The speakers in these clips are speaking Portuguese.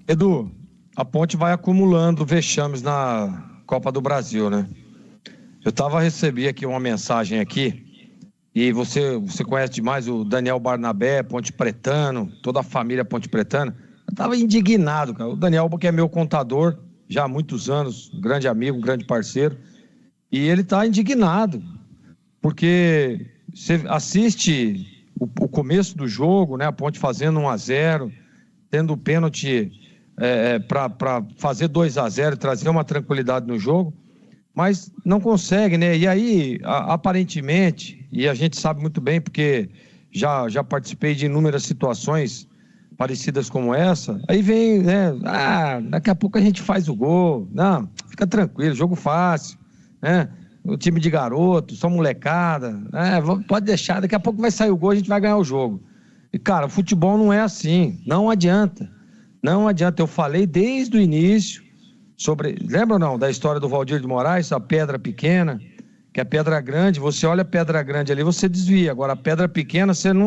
Edu, a Ponte vai acumulando vexames na Copa do Brasil, né? Recebi aqui uma mensagem aqui, e você conhece demais o Daniel Barnabé, Ponte Pretano, toda a família Ponte Pretana. Eu estava indignado, cara. O Daniel, que é meu contador já há muitos anos, um grande amigo, um grande parceiro, e ele está indignado, porque você assiste o começo do jogo, né? A Ponte fazendo 1-0, tendo o pênalti para fazer 2-0 e trazer uma tranquilidade no jogo, mas não consegue, né? E aí, aparentemente, e a gente sabe muito bem, porque já participei de inúmeras situações parecidas como essa, aí vem, né? Daqui a pouco a gente faz o gol. Não, fica tranquilo, jogo fácil, né? O time de garoto, só molecada, pode deixar, daqui a pouco vai sair o gol, a gente vai ganhar o jogo. E, cara, futebol não é assim, não adianta. Não adianta, eu falei desde o início sobre, lembra ou não, da história do Valdir de Moraes, a pedra pequena, que a pedra grande, você olha a pedra grande ali, você desvia, agora a pedra pequena, você não,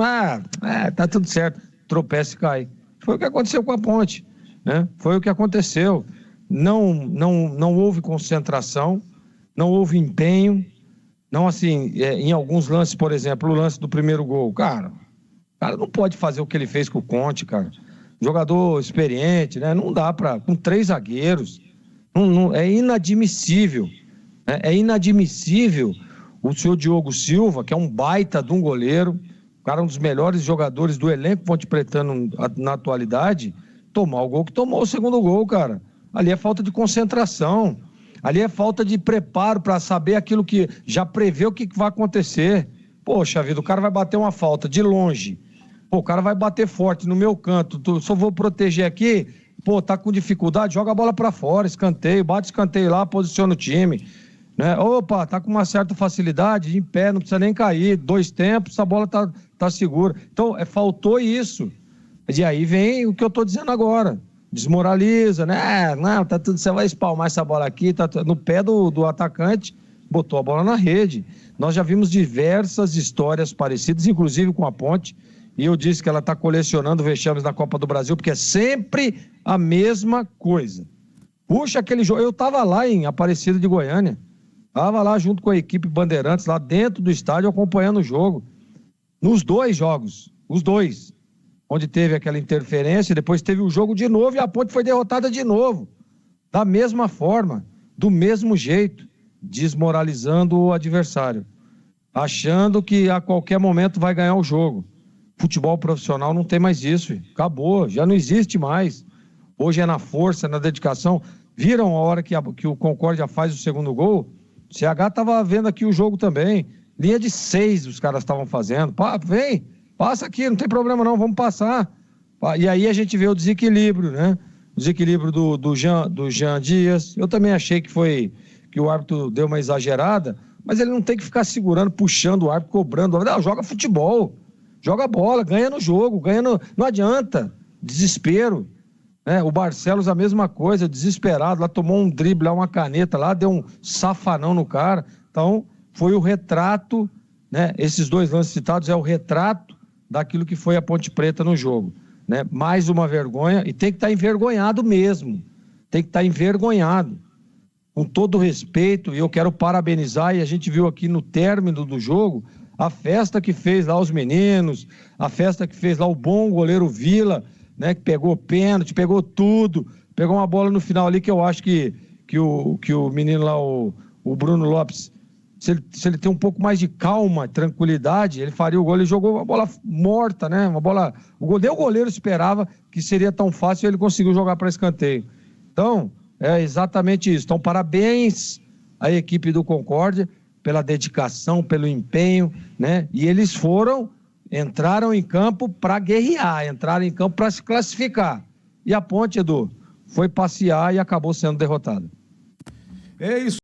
tá tudo certo, tropeça e cai. Foi o que aconteceu com a Ponte, né? Foi o que aconteceu, não houve concentração, não houve empenho, não assim, em alguns lances, por exemplo, o lance do primeiro gol, cara, o cara não pode fazer o que ele fez com o Conte, cara. Jogador experiente, né? Não dá com 3 zagueiros. É inadmissível. Né? É inadmissível o senhor Diogo Silva, que é um baita de um goleiro, cara, um dos melhores jogadores do elenco Ponte Pretano na atualidade, tomar o gol que tomou o segundo gol, cara. Ali é falta de concentração. Ali é falta de preparo para saber aquilo que já prevê o que vai acontecer. Poxa vida, o cara vai bater uma falta de longe. Pô, o cara vai bater forte no meu canto, só vou proteger aqui, tá com dificuldade, joga a bola pra fora, escanteio, bate escanteio lá, posiciona o time, né? Opa, tá com uma certa facilidade, em pé, não precisa nem cair, 2 tempos, essa bola tá segura. Então, faltou isso. E aí vem o que eu tô dizendo agora, desmoraliza, né? Não, tá tudo, você vai espalmar essa bola aqui, tá no pé do atacante, botou a bola na rede. Nós já vimos diversas histórias parecidas, inclusive com a Ponte, e eu disse que ela está colecionando vexames na Copa do Brasil, porque é sempre a mesma coisa. Puxa aquele jogo, eu estava lá em Aparecida de Goiânia, estava lá junto com a equipe Bandeirantes, lá dentro do estádio, acompanhando o jogo. Nos 2 jogos, os 2, onde teve aquela interferência, depois teve o jogo de novo e a Ponte foi derrotada de novo. Da mesma forma, do mesmo jeito, desmoralizando o adversário, achando que a qualquer momento vai ganhar o jogo. Futebol profissional não tem mais isso, acabou, já não existe mais. Hoje é na força, na dedicação. Viram a hora que o Concórdia faz o segundo gol? O CH estava vendo aqui o jogo também. Linha de 6 os caras estavam fazendo. Vem, passa aqui, não tem problema não, vamos passar. E aí a gente vê o desequilíbrio, né? O desequilíbrio do Jean Dias. Eu também achei que o árbitro deu uma exagerada, mas ele não tem que ficar segurando, puxando o árbitro, cobrando. Não, joga futebol. Joga bola, ganha no jogo, não adianta, desespero, né? O Barcelos a mesma coisa, desesperado, lá tomou um drible, lá uma caneta, lá deu um safanão no cara, então foi o retrato, né? Esses 2 lances citados é o retrato daquilo que foi a Ponte Preta no jogo, né? Mais uma vergonha, e tem que estar envergonhado mesmo, tem que estar envergonhado, com todo respeito, e eu quero parabenizar, e a gente viu aqui no término do jogo, a festa que fez lá os meninos, a festa que fez lá o bom goleiro Vila, né, que pegou pênalti, pegou tudo, pegou uma bola no final ali que eu acho que o menino lá, o Bruno Lopes, se ele tem um pouco mais de calma, tranquilidade, ele faria o gol. Ele jogou uma bola morta, né? Uma bola. O goleiro esperava que seria tão fácil e ele conseguiu jogar para escanteio. Então, é exatamente isso. Então, parabéns à equipe do Concórdia pela dedicação, pelo empenho, né? E eles entraram em campo para guerrear, entraram em campo para se classificar. E a Ponte, Edu, foi passear e acabou sendo derrotada. É isso.